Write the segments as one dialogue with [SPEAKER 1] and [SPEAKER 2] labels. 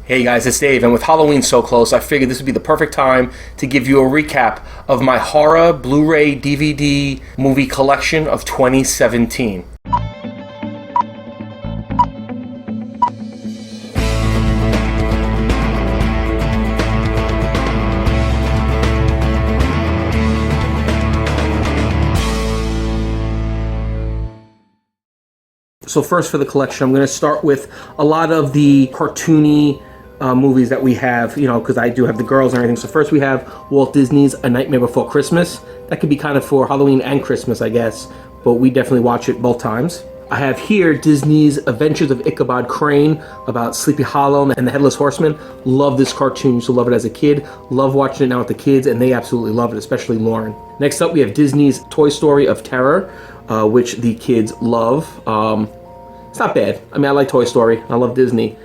[SPEAKER 1] Hey guys, it's Dave, and with Halloween so close, I figured this would be the perfect time to give you a recap of my horror Blu-ray DVD movie collection of 2017. So first for the collection, I'm going to start with a lot of the cartoony movies that we have, you know, because I do have the girls and everything. So first we have Walt Disney's A Nightmare Before Christmas. That could be kind of for Halloween and Christmas, I guess, but we definitely watch it both times. I have here Disney's Adventures of Ichabod Crane about Sleepy Hollow and the Headless Horseman. Love this cartoon, used to love it as a kid. Love watching it now with the kids, and they absolutely love it, especially Lauren. Next up, we have Disney's Toy Story of Terror, which the kids love. It's not bad. I mean, I like Toy Story. I love Disney.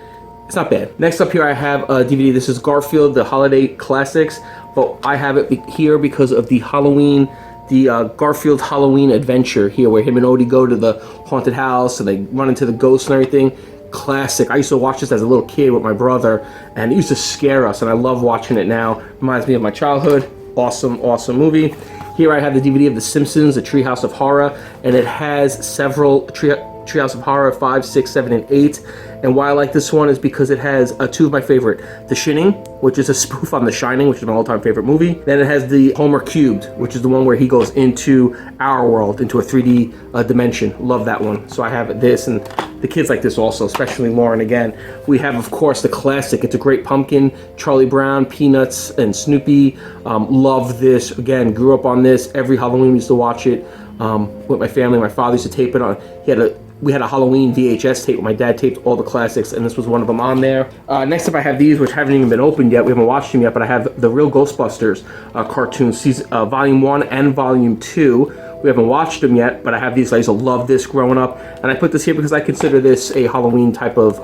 [SPEAKER 1] It's not bad. Next up here, I have a DVD. This is Garfield, the Holiday Classics, but I have it here because of the Halloween, the Garfield Halloween Adventure here, where him and Odie go to the haunted house and they run into the ghosts and everything. Classic. I used to watch this as a little kid with my brother, and it used to scare us, and I love watching it now. Reminds me of my childhood. Awesome, awesome movie. Here I have the DVD of The Simpsons, The Treehouse of Horror, and it has several Treehouse of Horror 5, 6, 7, and 8. And why I like this one is because it has two of my favorite. The Shining, which is a spoof on The Shining, which is my all-time favorite movie. Then it has the Homer Cubed, which is the one where he goes into our world, into a 3D dimension. Love that one. So I have this, and the kids like this also, especially Lauren again. We have, of course, the classic. It's a Great Pumpkin, Charlie Brown, Peanuts, and Snoopy. Love this. Again, grew up on this. Every Halloween we used to watch it with my family. My father used to tape it on. We had a Halloween VHS tape. My dad taped all the classics, and this was one of them on there. Next up, I have these, which haven't even been opened yet. We haven't watched them yet, but I have the Real Ghostbusters cartoons, Volume 1 and Volume 2. We haven't watched them yet, but I have these. I used to love this growing up, and I put this here because I consider this a Halloween type of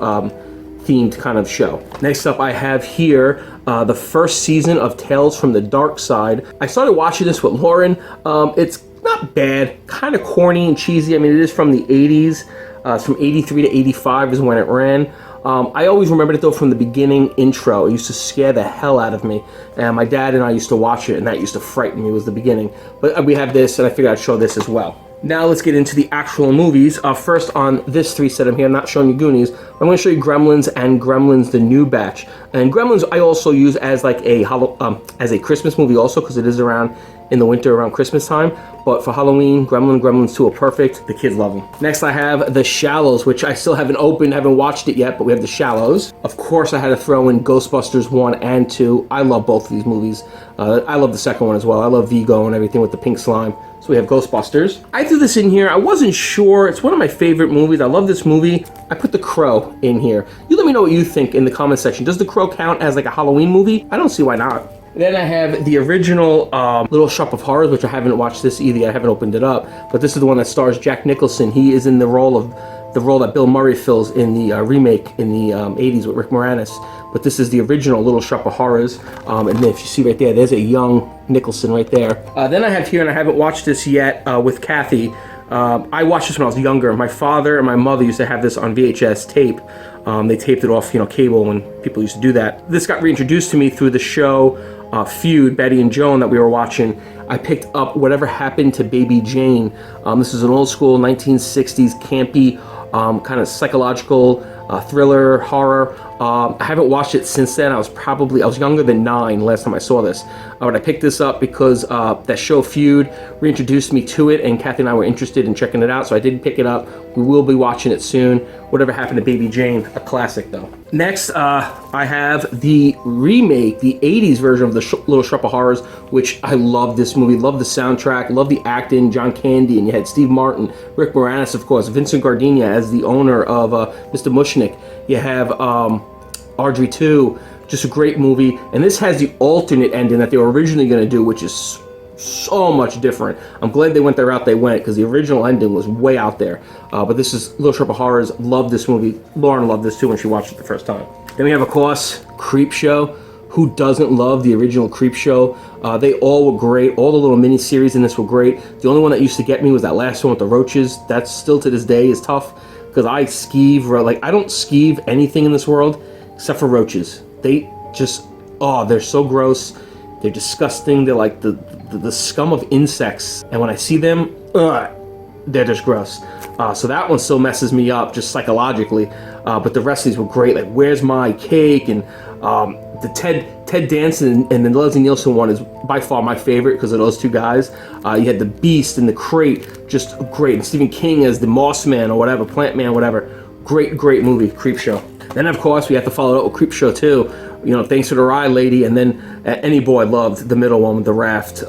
[SPEAKER 1] themed kind of show. Next up, I have here the first season of Tales from the Dark Side. I started watching this with Lauren. It's not bad, kind of corny and cheesy. I mean, it is from the 80s. It's from 83 to 85 is when it ran. I always remembered it though from the beginning intro. It used to scare the hell out of me. And my dad and I used to watch it, and that used to frighten me, was the beginning. But we have this, and I figured I'd show this as well. Now let's get into the actual movies. First on this 3 set I'm here, I'm not showing you Goonies. I'm going to show you Gremlins and Gremlins the New Batch. And Gremlins I also use as like as a Christmas movie also, because it is around in the winter around Christmas time. But for Halloween, Gremlins 2 are perfect. The kids love them. Next I have The Shallows, which I still haven't opened, haven't watched it yet, but we have The Shallows. Of course I had to throw in Ghostbusters 1 and 2. I love both of these movies. I love the second one as well. I love Vigo and everything with the pink slime. So we have Ghostbusters. I threw this in here. I wasn't sure. It's one of my favorite movies. I love this movie. I put The Crow in here. You let me know what you think in the comment section. Does The Crow count as like a Halloween movie? I don't see why not. Then I have the original Little Shop of Horrors, which I haven't watched this either. I haven't opened it up. But this is the one that stars Jack Nicholson. He is in the role that Bill Murray fills in the remake in the 80s with Rick Moranis. But this is the original Little Shop of Horrors. And then if you see right there, there's a young Nicholson right there. Then I have here, and I haven't watched this yet, with Kathy. I watched this when I was younger. My father and my mother used to have this on VHS tape. They taped it off, cable when people used to do that. This got reintroduced to me through the show Feud, Betty and Joan, that we were watching. I picked up Whatever Happened to Baby Jane. This is an old school 1960s campy kind of psychological thriller, horror. I haven't watched it since then. I was younger than 9 last time I saw this. But I picked this up because that show Feud reintroduced me to it, and Kathy and I were interested in checking it out, so I did pick it up. We will be watching it soon. Whatever Happened to Baby Jane, a classic though. Next, I have the remake, the 80s version of the Little Shop of Horrors, which I love this movie, love the soundtrack, love the acting, John Candy, and you had Steve Martin, Rick Moranis, of course, Vincent Gardenia as the owner of Mr. Mushnick. You have Audrey 2, just a great movie. And this has the alternate ending that they were originally going to do, which is so much different. I'm glad they went the route they went, because the original ending was way out there. But this is Little Shop of Horrors. Love this movie. Lauren loved this too when she watched it the first time. Then we have, of course, Creepshow. Who doesn't love the original Creepshow? They all were great. All the little mini-series in this were great. The only one that used to get me was that last one with the roaches. That still to this day is tough, because I skeeve, like, I don't skeeve anything in this world. except for roaches. They just, oh, they're so gross. They're disgusting. They're like the scum of insects. And when I see them, they're just gross. So that one still messes me up just psychologically. But the rest of these were great. Like Where's My Cake, and the Ted Danson and the Leslie Nielsen one is by far my favorite because of those two guys. You had the Beast and the Crate, just great. And Stephen King as the Moss Man or whatever, Plant Man, whatever. Great movie, Creepshow. Then of course we have to follow it up with Creepshow 2. You know, Thanks for the Ride, Lady, and then Any Boy loved the middle one with the raft.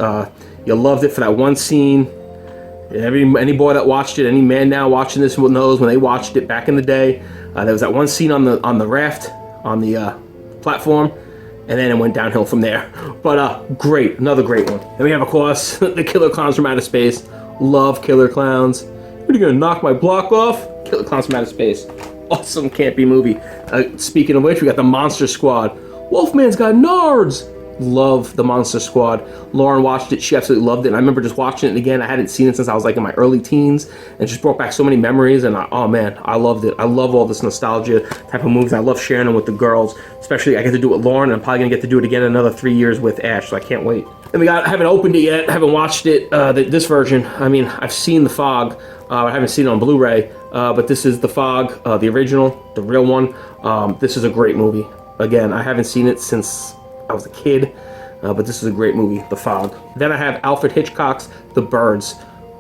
[SPEAKER 1] You loved it for that one scene. Any boy that watched it, any man now watching this knows when they watched it back in the day. There was that one scene on the raft, on the platform, and then it went downhill from there. But great, another great one. Then we have, of course, the Killer Clowns from Outer Space. Love Killer Clowns. What, are you gonna knock my block off? Killer Clowns from Outer Space. Awesome campy movie. Speaking of which, we got the Monster Squad. Wolfman's got nards. Love the Monster Squad. Lauren watched it. She absolutely loved it. And I remember just watching it again. I hadn't seen it since I was like in my early teens, and just brought back so many memories. And oh man, I loved it. I love all this nostalgia type of movies. I love sharing them with the girls, especially I get to do it with Lauren, and I'm probably gonna get to do it again in another 3 years with Ash, so I can't wait. And I haven't opened it yet. I haven't watched it, this version. I mean, I've seen The Fog. I haven't seen it on Blu-ray, but this is The Fog, the original, the real one. This is a great movie. Again, I haven't seen it since I was a kid, but this is a great movie, The Fog. Then I have Alfred Hitchcock's The Birds.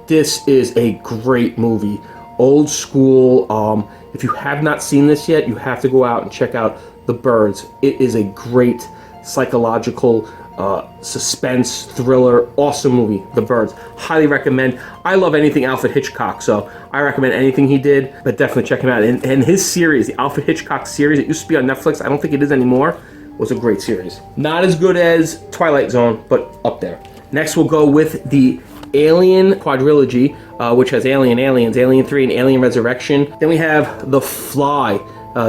[SPEAKER 1] This is a great movie, old school. If you have not seen this yet, you have to go out and check out The Birds. It is a great psychological suspense thriller, awesome movie, The Birds. Highly recommend. I love anything Alfred Hitchcock, so I recommend anything he did, but definitely check him out. And his series, the Alfred Hitchcock series, it used to be on Netflix. I don't think it is anymore. Was a great series. Not as good as Twilight Zone, but up there. Next we'll go with the Alien quadrilogy, which has Aliens, Alien 3, and Alien Resurrection. Then we have The Fly.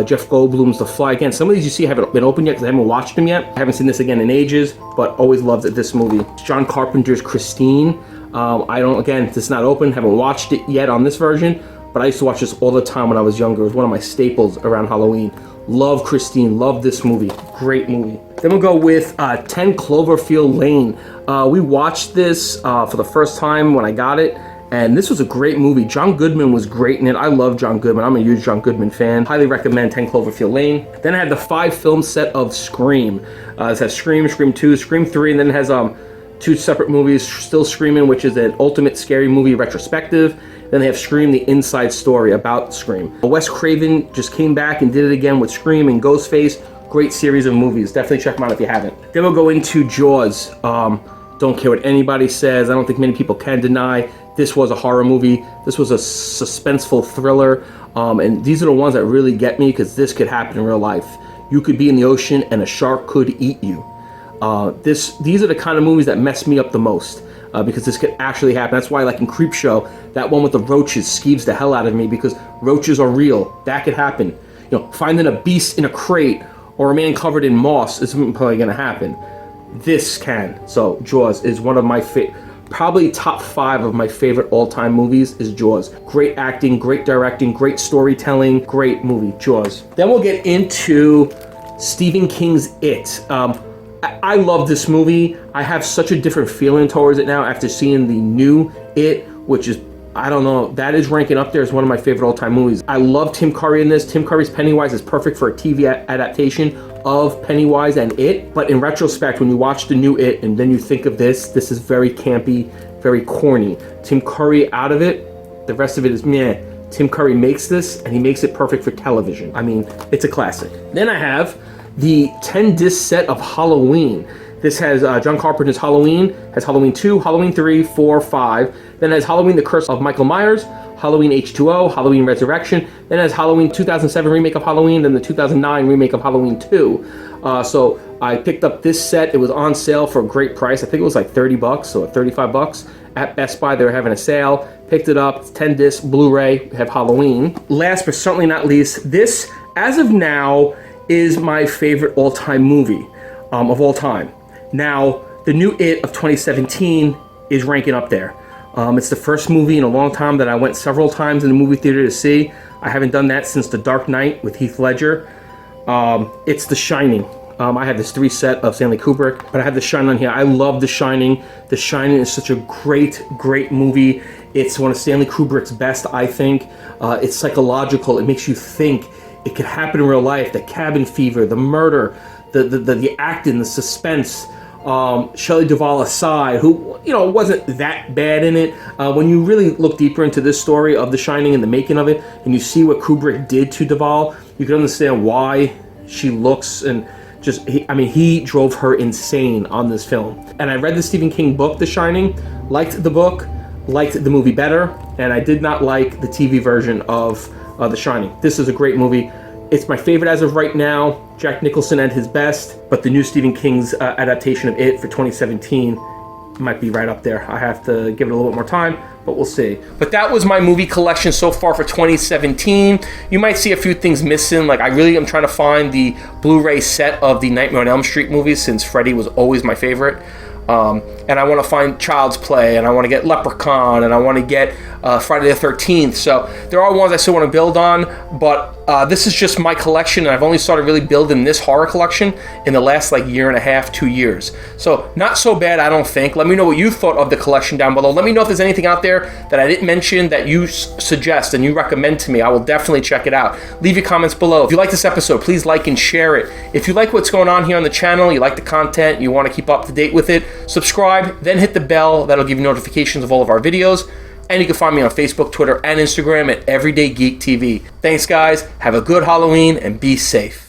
[SPEAKER 1] Jeff Goldblum's The Fly. Again, some of these you see haven't been opened yet because I haven't watched them yet. I haven't seen this again in ages, but always loved this movie. John Carpenter's Christine. Again, this is not open, haven't watched it yet on this version, but I used to watch this all the time when I was younger. It was one of my staples around Halloween. Love Christine, love this movie. Great movie. Then we'll go with 10 Cloverfield Lane. We watched this for the first time when I got it, and this was a great movie. John Goodman was great in it. I love John Goodman. I'm a huge John Goodman fan. Highly recommend 10 Cloverfield Lane. Then I had the 5-film set of Scream. This has Scream, Scream 2, Scream 3, and then it has 2 separate movies, Still Screaming, which is an ultimate scary movie retrospective. Then they have Scream, the inside story about Scream. Wes Craven just came back and did it again with Scream and Ghostface. Great series of movies. Definitely check them out if you haven't. Then we'll go into Jaws. Don't care what anybody says. I don't think many people can deny this was a horror movie. This was a suspenseful thriller. And these are the ones that really get me because this could happen in real life. You could be in the ocean and a shark could eat you. These are the kind of movies that mess me up the most. Because this could actually happen. That's why, like in Creepshow, that one with the roaches skeeves the hell out of me because roaches are real. That could happen. You know, finding a beast in a crate or a man covered in moss isn't probably going to happen. This can. So Jaws is one of my probably top 5 of my favorite all-time movies is Jaws. Great acting, great directing, great storytelling, great movie, Jaws. Then we'll get into Stephen King's It. I love this movie. I have such a different feeling towards it now after seeing the new It, which is, I don't know, that is ranking up there as one of my favorite all-time movies. I love Tim Curry in this. Tim Curry's Pennywise is perfect for a TV adaptation of Pennywise and It, but in retrospect, when you watch the new It and then you think of this is very campy, very corny. Tim Curry out of it, the rest of it is meh. Tim Curry makes this, and he makes it perfect for television. I mean, it's a classic. Then I have the 10-disc set of Halloween. This has John Carpenter's Halloween, has Halloween 2, Halloween 3, 4, 5. Then it has Halloween The Curse of Michael Myers, Halloween H2O, Halloween Resurrection. Then it has Halloween 2007 remake of Halloween, then the 2009 remake of Halloween 2. So I picked up this set. It was on sale for a great price. I think it was like 30 bucks or 35 bucks. At Best Buy, they were having a sale. Picked it up, it's 10 disc, Blu-ray, have Halloween. Last but certainly not least, this, as of now, is my favorite all-time movie of all time. Now, the new It of 2017 is ranking up there. It's the first movie in a long time that I went several times in the movie theater to see. I haven't done that since The Dark Knight with Heath Ledger. It's The Shining. I have this 3 set of Stanley Kubrick, but I have The Shining on here. I love The Shining. The Shining is such a great, great movie. It's one of Stanley Kubrick's best, I think. It's psychological. It makes you think it could happen in real life. The cabin fever, the murder, the acting, the suspense. Shelley Duvall aside, who, you know, wasn't that bad in it. When you really look deeper into this story of The Shining and the making of it, and you see what Kubrick did to Duvall, you can understand why she looks and just, he drove her insane on this film. And I read the Stephen King book, The Shining, liked the book, liked the movie better, and I did not like the TV version of The Shining. This is a great movie. It's my favorite as of right now. Jack Nicholson at his best, but the new Stephen King's adaptation of It for 2017 might be right up there. I have to give it a little bit more time, but we'll see. But that was my movie collection so far for 2017. You might see a few things missing. Like, I really am trying to find the Blu-ray set of the Nightmare on Elm Street movies, since Freddy was always my favorite. And I want to find Child's Play, and I want to get Leprechaun, and I want to get Friday the 13th. So there are ones I still want to build on, but this is just my collection, and I've only started really building this horror collection in the last like year and a half, 2 years. So not so bad, I don't think. Let me know what you thought of the collection down below. Let me know if there's anything out there that I didn't mention that you suggest and you recommend to me. I will definitely check it out. Leave your comments below. If you like this episode, please like and share it. If you like what's going on here on the channel, you like the content, you want to keep up to date with it, subscribe, then hit the bell. That'll give you notifications of all of our videos. And you can find me on Facebook, Twitter, and Instagram at Everyday Geek TV. Thanks, guys. Have a good Halloween and be safe.